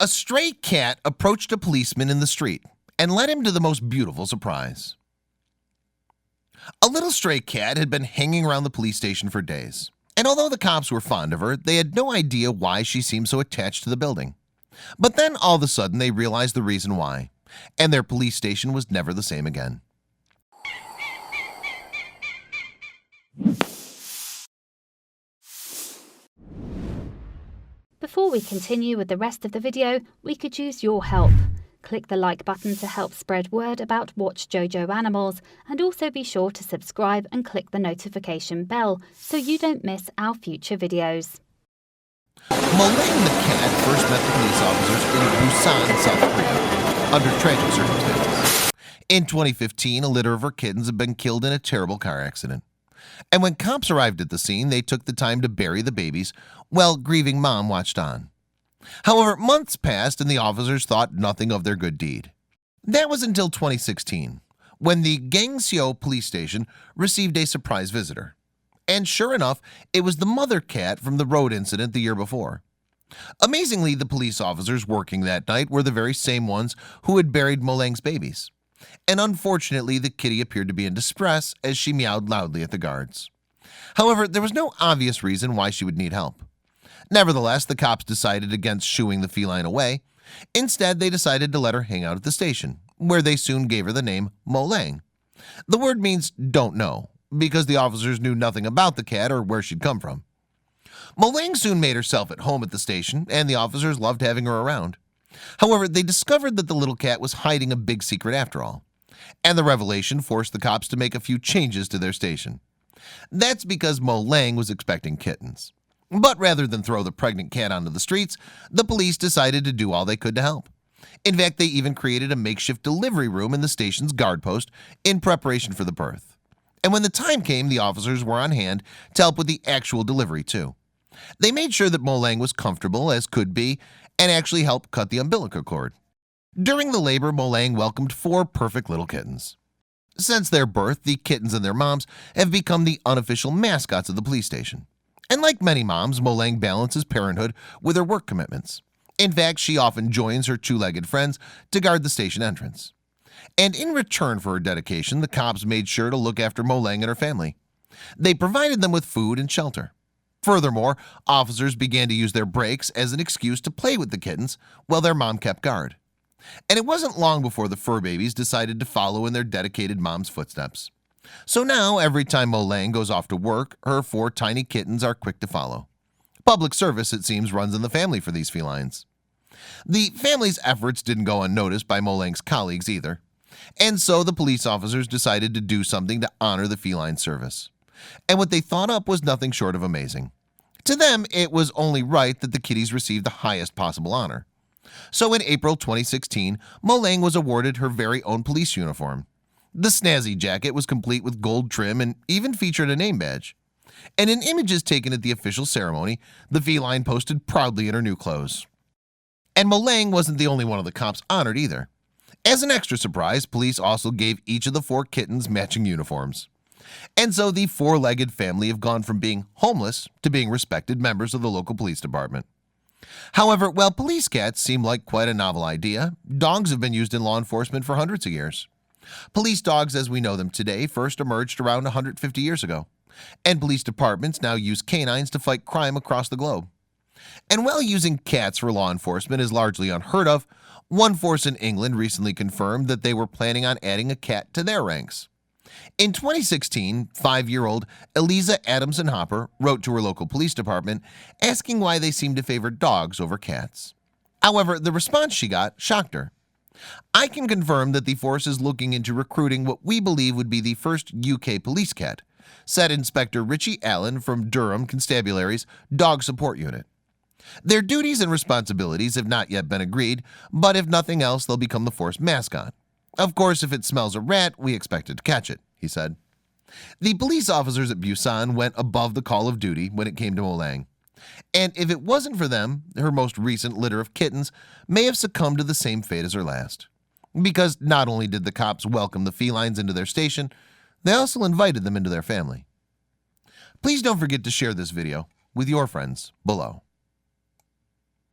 A stray cat approached a policeman in the street and led him to the most beautiful surprise. A little stray cat had been hanging around the police station for days, and although the cops were fond of her, they had no idea why she seemed so attached to the building. But then all of a sudden they realized the reason why, and their police station was never the same again. Before we continue with the rest of the video, we could use your help. Click the like button to help spread word about watchJojo animals, and also be sure to subscribe and click the notification bell so you don't miss our future videos. Molang the cat first met the police officers in Busan, South Korea, under tragic circumstances. In 2015, a litter of her kittens had been killed in a terrible car accident. And when cops arrived at the scene, they took the time to bury the babies while grieving mom watched on. However, months passed and the officers thought nothing of their good deed. That was until 2016, when the Gangseo police station received a surprise visitor. And sure enough, it was the mother cat from the road incident the year before. Amazingly, the police officers working that night were the very same ones who had buried Molang's babies. And unfortunately, the kitty appeared to be in distress as she meowed loudly at the guards. However, there was no obvious reason why she would need help. Nevertheless, the cops decided against shooing the feline away. Instead, they decided to let her hang out at the station, where they soon gave her the name Molang. The word means don't know, because the officers knew nothing about the cat or where she'd come from. Molang soon made herself at home at the station, and the officers loved having her around. However, they discovered that the little cat was hiding a big secret after all, and the revelation forced the cops to make a few changes to their station. That's because Molang was expecting kittens. But rather than throw the pregnant cat onto the streets, the police decided to do all they could to help. In fact, they even created a makeshift delivery room in the station's guard post in preparation for the birth. And when the time came, the officers were on hand to help with the actual delivery too. They made sure that Molang was comfortable as could be and actually helped cut the umbilical cord. During the labor, Molang welcomed 4 perfect little kittens. Since their birth, the kittens and their moms have become the unofficial mascots of the police station. And like many moms, Molang balances parenthood with her work commitments. In fact, she often joins her 2-legged friends to guard the station entrance. And in return for her dedication, the cops made sure to look after Molang and her family. They provided them with food and shelter. Furthermore, officers began to use their breaks as an excuse to play with the kittens while their mom kept guard. And it wasn't long before the fur babies decided to follow in their dedicated mom's footsteps. So now, every time Molang goes off to work, her 4 tiny kittens are quick to follow. Public service, it seems, runs in the family for these felines. The family's efforts didn't go unnoticed by Molang's colleagues either. And so the police officers decided to do something to honor the feline service. And what they thought up was nothing short of amazing. To them, it was only right that the kitties receive the highest possible honor. So in April 2016, Molang was awarded her very own police uniform. The snazzy jacket was complete with gold trim and even featured a name badge. And in images taken at the official ceremony, the feline posted proudly in her new clothes. And Molang wasn't the only one of the cops honored either. As an extra surprise, police also gave each of the 4 kittens matching uniforms. And so the 4-legged family have gone from being homeless to being respected members of the local police department. However, while police cats seem like quite a novel idea, dogs have been used in law enforcement for hundreds of years. Police dogs as we know them today first emerged around 150 years ago, and police departments now use canines to fight crime across the globe. And while using cats for law enforcement is largely unheard of, one force in England recently confirmed that they were planning on adding a cat to their ranks. In 2016, 5-year-old Eliza Adamson Hopper wrote to her local police department asking why they seemed to favor dogs over cats. However, the response she got shocked her. I can confirm that the force is looking into recruiting what we believe would be the first UK police cat, said Inspector Richie Allen from Durham Constabulary's Dog Support Unit. Their duties and responsibilities have not yet been agreed, but if nothing else, they'll become the force mascot. Of course, if it smells a rat, we expect it to catch it, he said. The police officers at Busan went above the call of duty when it came to Molang. And if it wasn't for them, her most recent litter of kittens may have succumbed to the same fate as her last. Because not only did the cops welcome the felines into their station, they also invited them into their family. Please don't forget to share this video with your friends below.